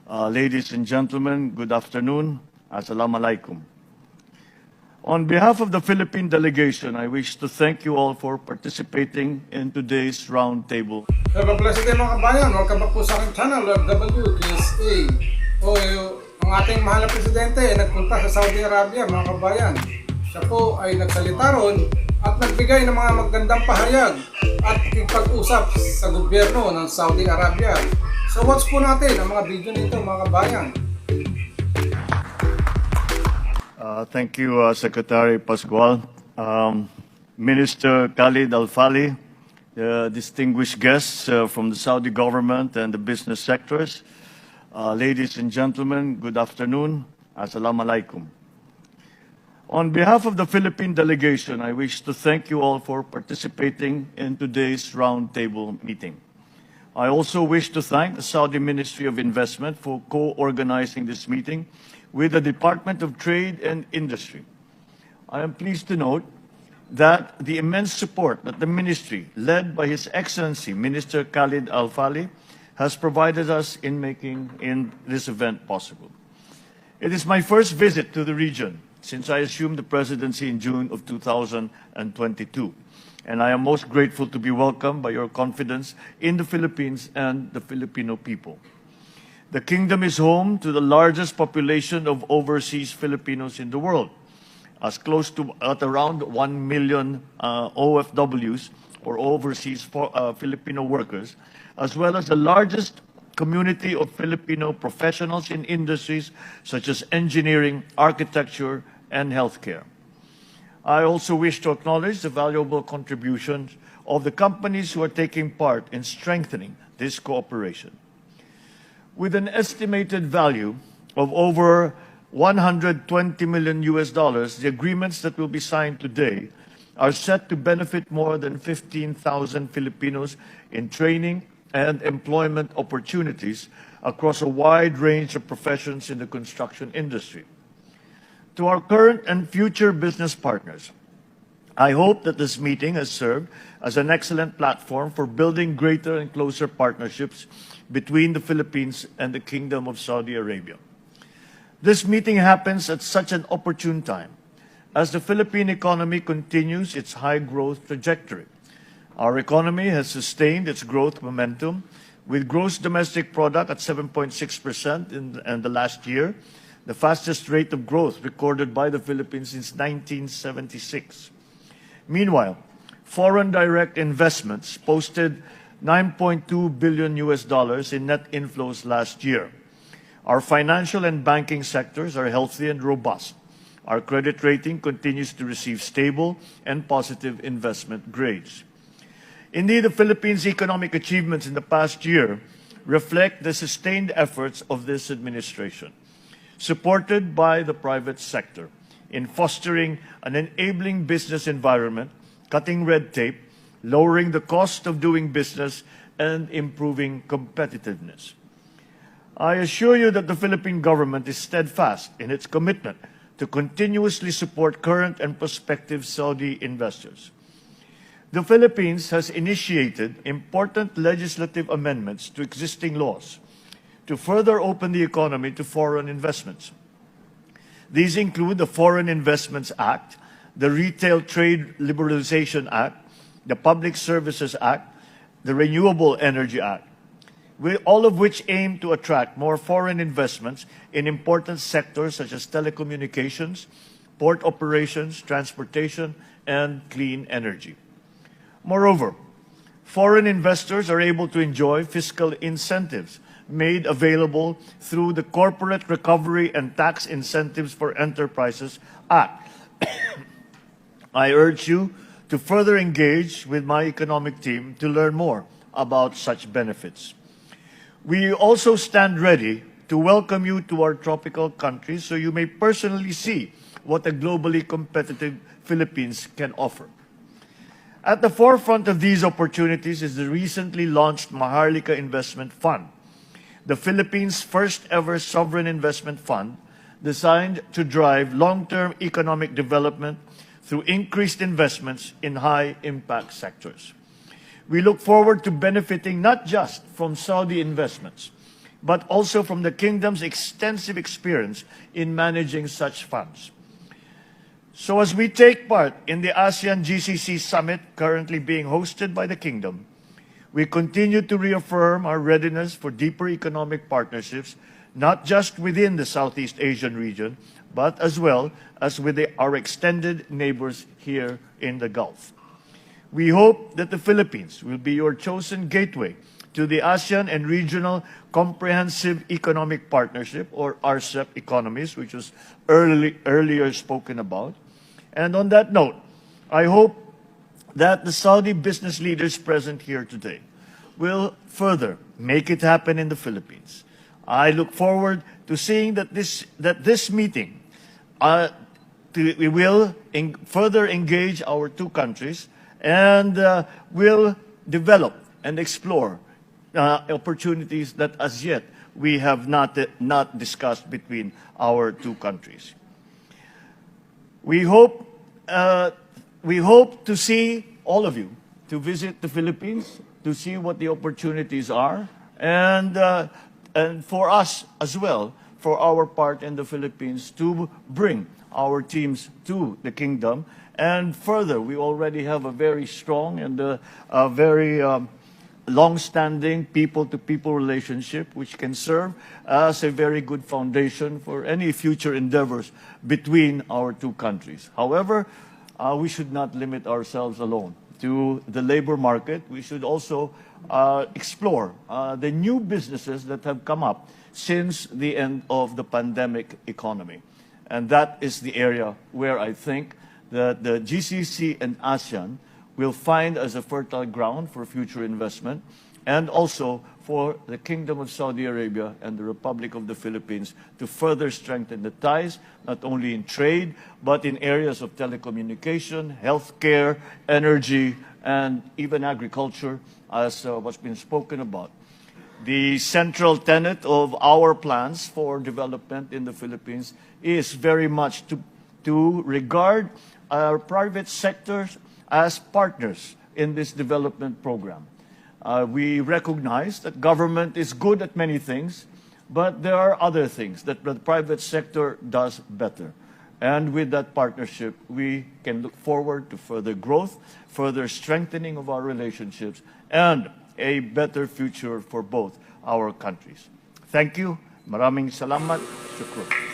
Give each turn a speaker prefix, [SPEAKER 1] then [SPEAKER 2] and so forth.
[SPEAKER 1] Ladies and gentlemen, good afternoon. Assalamu alaikum. On behalf of the Philippine delegation, I wish to thank you all for participating in today's roundtable.
[SPEAKER 2] Hello, blessed day mga kabayan. Welcome back po sa aking channel, WKSA. Ang ating mahal na presidente ay nagpunta sa Saudi Arabia, mga kabayan. Siya po ay nagsalita ron at nagbigay ng mga magandang pahayag at kipag-usap sa gobyerno ng Saudi Arabia. So watch po natin ang mga video nito, mga kabayan.
[SPEAKER 1] Thank you, Secretary Pascual. Minister Khalid Al-Fali, distinguished guests from the Saudi government and the business sectors. Ladies and gentlemen, good afternoon. Assalamu alaikum. On behalf of the Philippine delegation, I wish to thank you all for participating in today's roundtable meeting. I also wish to thank the Saudi Ministry of Investment for co-organizing this meeting with the Department of Trade and Industry. I am pleased to note that the immense support that the ministry, led by His Excellency Minister Khalid Al-Fali, has provided us in making this event possible. It is my first visit to the region since I assumed the presidency in June of 2022. And I am most grateful to be welcomed by your confidence in the Philippines and the Filipino people. The kingdom is home to the largest population of overseas Filipinos in the world, as close to at around 1 million OFWs, or overseas Filipino workers, as well as the largest community of Filipino professionals in industries such as engineering, architecture, and healthcare. I also wish to acknowledge the valuable contributions of the companies who are taking part in strengthening this cooperation. With an estimated value of over $120 million, the agreements that will be signed today are set to benefit more than 15,000 Filipinos in training and employment opportunities across a wide range of professions in the construction industry. To our current and future business partners, I hope that this meeting has served as an excellent platform for building greater and closer partnerships between the Philippines and the Kingdom of Saudi Arabia. This meeting happens at such an opportune time as the Philippine economy continues its high growth trajectory. Our economy has sustained its growth momentum with gross domestic product at 7.6% in the last year, the fastest rate of growth recorded by the Philippines since 1976. Meanwhile, foreign direct investments posted $9.2 billion in net inflows last year. Our financial and banking sectors are healthy and robust. Our credit rating continues to receive stable and positive investment grades. Indeed, the Philippines' economic achievements in the past year reflect the sustained efforts of this administration, supported by the private sector in fostering an enabling business environment, cutting red tape, lowering the cost of doing business, and improving competitiveness. I assure you that the Philippine government is steadfast in its commitment to continuously support current and prospective Saudi investors. The Philippines has initiated important legislative amendments to existing laws to further open the economy to foreign investments. These include the Foreign Investments Act, the Retail Trade Liberalization Act, the Public Services Act, the Renewable Energy Act, all of which aim to attract more foreign investments in important sectors such as telecommunications, port operations, transportation, and clean energy. Moreover, foreign investors are able to enjoy fiscal incentives made available through the Corporate Recovery and Tax Incentives for Enterprises Act. I urge you to further engage with my economic team to learn more about such benefits. We also stand ready to welcome you to our tropical countries so you may personally see what a globally competitive Philippines can offer. At the forefront of these opportunities is the recently launched Maharlika Investment Fund, the Philippines' first ever sovereign investment fund designed to drive long-term economic development through increased investments in high-impact sectors. We look forward to benefiting not just from Saudi investments, but also from the Kingdom's extensive experience in managing such funds. So as we take part in the ASEAN GCC Summit currently being hosted by the Kingdom, we continue to reaffirm our readiness for deeper economic partnerships, not just within the Southeast Asian region, but as well as with our extended neighbors here in the Gulf. We hope that the Philippines will be your chosen gateway to the ASEAN and Regional Comprehensive Economic Partnership, or RCEP economies, which was earlier spoken about. And on that note, I hope that the Saudi business leaders present here today will further make it happen in the Philippines. I look forward to seeing that this meeting we will further engage our two countries and will develop and explore opportunities that as yet we have not discussed between our two countries. We hope to see all of you to visit the Philippines, to see what the opportunities are, and for us as well, for our part in the Philippines, to bring our teams to the Kingdom. And further, we already have a very strong and a very long-standing people-to-people relationship, which can serve as a very good foundation for any future endeavors between our two countries. However, we should not limit ourselves alone to the labor market. We should also explore the new businesses that have come up since the end of the pandemic economy. And that is the area where I think that the GCC and ASEAN will find as a fertile ground for future investment, and also for the Kingdom of Saudi Arabia and the Republic of the Philippines to further strengthen the ties, not only in trade, but in areas of telecommunication, healthcare, energy, and even agriculture, as what's been spoken about. The central tenet of our plans for development in the Philippines is very much to regard our private sectors as partners in this development program. We recognize that government is good at many things, but there are other things that the private sector does better. And with that partnership, we can look forward to further growth, further strengthening of our relationships, and a better future for both our countries. Thank you. Maraming salamat. Shukran.